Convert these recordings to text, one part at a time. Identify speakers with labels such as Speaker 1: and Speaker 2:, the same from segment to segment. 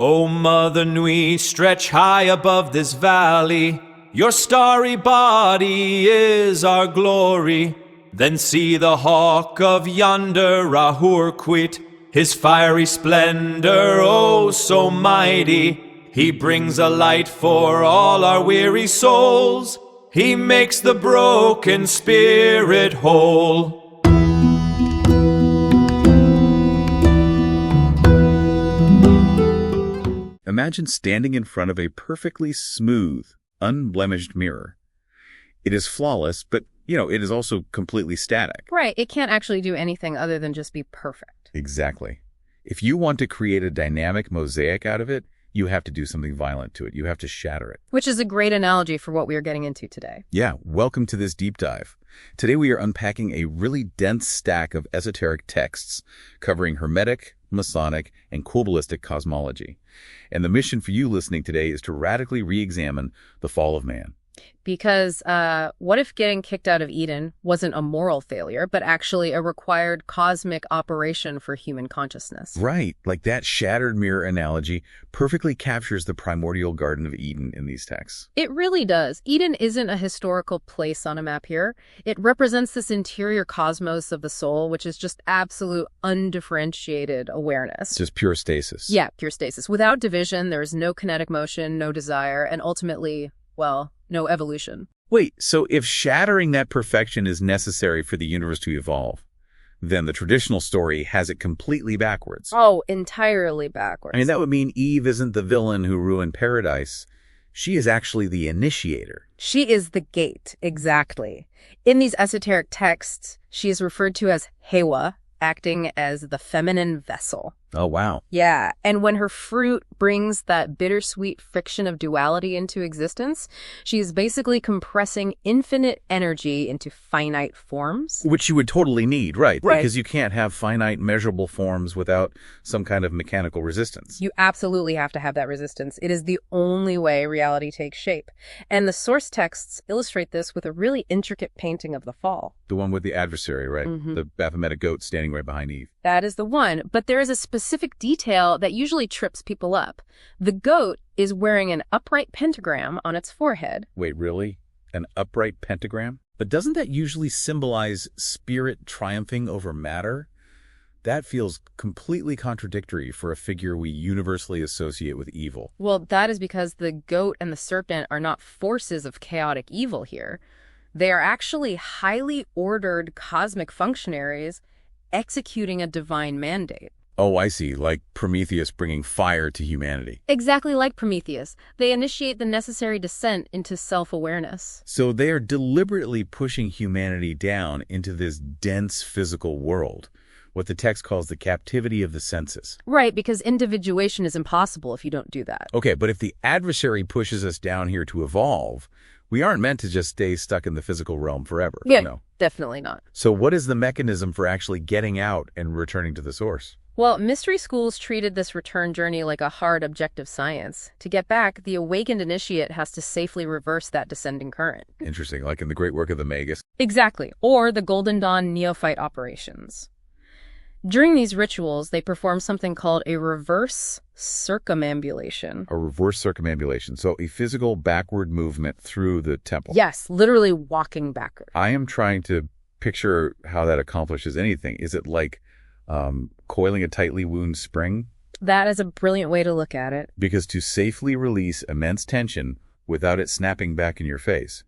Speaker 1: O Mother Nui, stretch high above this valley. Your starry body is our glory. Then see the hawk of yonder Ahurquit, his fiery splendor, oh so mighty. He brings a light for all our weary souls. He makes the broken spirit whole.
Speaker 2: Imagine standing in front of a perfectly smooth, unblemished mirror. It is flawless, but, it is also completely static.
Speaker 3: Right. It can't actually do anything other than just be perfect.
Speaker 2: Exactly. If you want to create a dynamic mosaic out of it, you have to do something violent to it. You have to shatter it.
Speaker 3: Which is a great analogy for what we are getting into today.
Speaker 2: Yeah, welcome to this deep dive. Today we are unpacking a really dense stack of esoteric texts covering Hermetic, Masonic, and Kabbalistic cosmology. And the mission for you listening today is to radically re-examine the fall of man.
Speaker 3: Because what if getting kicked out of Eden wasn't a moral failure, but actually a required cosmic operation for human consciousness?
Speaker 2: Right, like that shattered mirror analogy perfectly captures the primordial Garden of Eden in these texts.
Speaker 3: It really does. Eden isn't a historical place on a map here. It represents this interior cosmos of the soul, which is just absolute undifferentiated awareness.
Speaker 2: Just pure stasis.
Speaker 3: Yeah, pure stasis. Without division, there is no kinetic motion, no desire, and ultimately, well, no evolution.
Speaker 2: Wait, so if shattering that perfection is necessary for the universe to evolve, then the traditional story has it completely backwards.
Speaker 3: Oh, entirely backwards.
Speaker 2: I mean, that would mean Eve isn't the villain who ruined paradise. She is actually the initiator.
Speaker 3: She is the gate, exactly. In these esoteric texts, she is referred to as Hewa, acting as the feminine vessel.
Speaker 2: Oh, wow.
Speaker 3: Yeah, and when her fruit brings that bittersweet friction of duality into existence, she is basically compressing infinite energy into finite forms.
Speaker 2: Which you would totally need, right?
Speaker 3: Right.
Speaker 2: Because you can't have finite measurable forms without some kind of mechanical resistance.
Speaker 3: You absolutely have to have that resistance. It is the only way reality takes shape. And the source texts illustrate this with a really intricate painting of the fall.
Speaker 2: The one with the adversary, right?
Speaker 3: Mm-hmm.
Speaker 2: The Baphomet goat standing right behind Eve.
Speaker 3: That is the one, but there is a specific detail that usually trips people up. The goat is wearing an upright pentagram on its forehead.
Speaker 2: Wait, really? An upright pentagram? But doesn't that usually symbolize spirit triumphing over matter? That feels completely contradictory for a figure we universally associate with evil.
Speaker 3: Well, that is because the goat and the serpent are not forces of chaotic evil here. They are actually highly ordered cosmic functionaries executing a divine mandate.
Speaker 2: Oh, I see. Like Prometheus bringing fire to humanity.
Speaker 3: Exactly like Prometheus. They initiate the necessary descent into self-awareness.
Speaker 2: So they are deliberately pushing humanity down into this dense physical world, what the text calls the captivity of the senses.
Speaker 3: Right, because individuation is impossible if you don't do that.
Speaker 2: Okay, but if the adversary pushes us down here to evolve, we aren't meant to just stay stuck in the physical realm forever.
Speaker 3: Yeah,
Speaker 2: No.
Speaker 3: definitely not.
Speaker 2: So what is the mechanism for actually getting out and returning to the source?
Speaker 3: Well, mystery schools treated this return journey like a hard objective science. To get back, the awakened initiate has to safely reverse that descending current.
Speaker 2: Interesting, like in the great work of the Magus.
Speaker 3: Exactly, or the Golden Dawn neophyte operations. During these rituals, they perform something called a reverse circumambulation.
Speaker 2: A reverse circumambulation, so a physical backward movement through the temple.
Speaker 3: Yes, literally walking backward.
Speaker 2: I am trying to picture how that accomplishes anything. Is it like coiling a tightly wound spring?
Speaker 3: That is a brilliant way to look at it.
Speaker 2: Because to safely release immense tension without it snapping back in your face,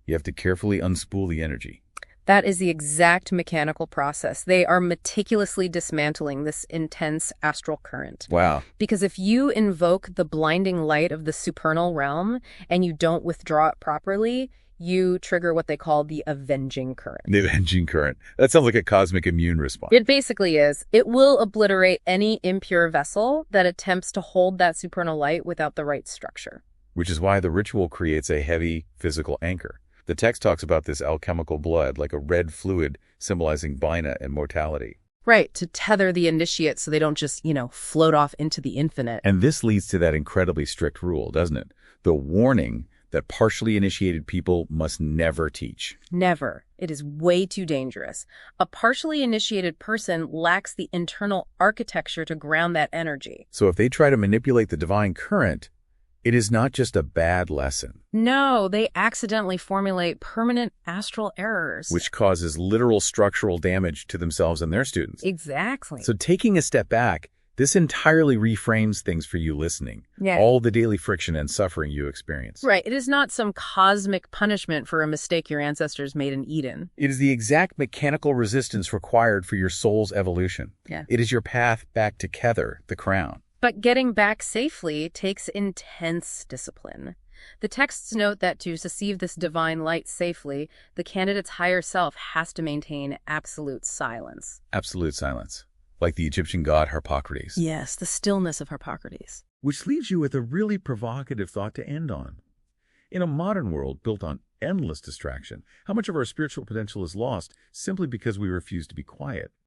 Speaker 2: you have to carefully unspool the energy.
Speaker 3: That is the exact mechanical process. They are meticulously dismantling this intense astral current.
Speaker 2: Wow.
Speaker 3: Because if you invoke the blinding light of the supernal realm and you don't withdraw it properly, you trigger what they call the avenging current.
Speaker 2: The avenging current. That sounds like a cosmic immune response.
Speaker 3: It basically is. It will obliterate any impure vessel that attempts to hold that supernal light without the right structure.
Speaker 2: Which is why the ritual creates a heavy physical anchor. The text talks about this alchemical blood, like a red fluid symbolizing Bina and mortality.
Speaker 3: Right, to tether the initiate so they don't just, float off into the infinite.
Speaker 2: And this leads to that incredibly strict rule, doesn't it? The warning that partially initiated people must never teach.
Speaker 3: Never. It is way too dangerous. A partially initiated person lacks the internal architecture to ground that energy.
Speaker 2: So if they try to manipulate the divine current, it is not just a bad lesson,
Speaker 3: No, they accidentally formulate permanent astral errors.
Speaker 2: which causes literal structural damage to themselves and their students.
Speaker 3: Exactly.
Speaker 2: So taking a step back, this entirely reframes things for you listening.
Speaker 3: Yeah.
Speaker 2: All the daily friction and suffering you experience.
Speaker 3: Right. It is not some cosmic punishment for a mistake your ancestors made in Eden.
Speaker 2: It is the exact mechanical resistance required for your soul's evolution.
Speaker 3: Yeah.
Speaker 2: It is your path back to Kether, the crown.
Speaker 3: But getting back safely takes intense discipline. The texts note that to receive this divine light safely, the candidate's higher self has to maintain absolute silence.
Speaker 2: Absolute silence. Like the Egyptian god Harpocrates.
Speaker 3: Yes, the stillness of Harpocrates.
Speaker 2: Which leaves you with a really provocative thought to end on. In a modern world built on endless distraction, how much of our spiritual potential is lost simply because we refuse to be quiet?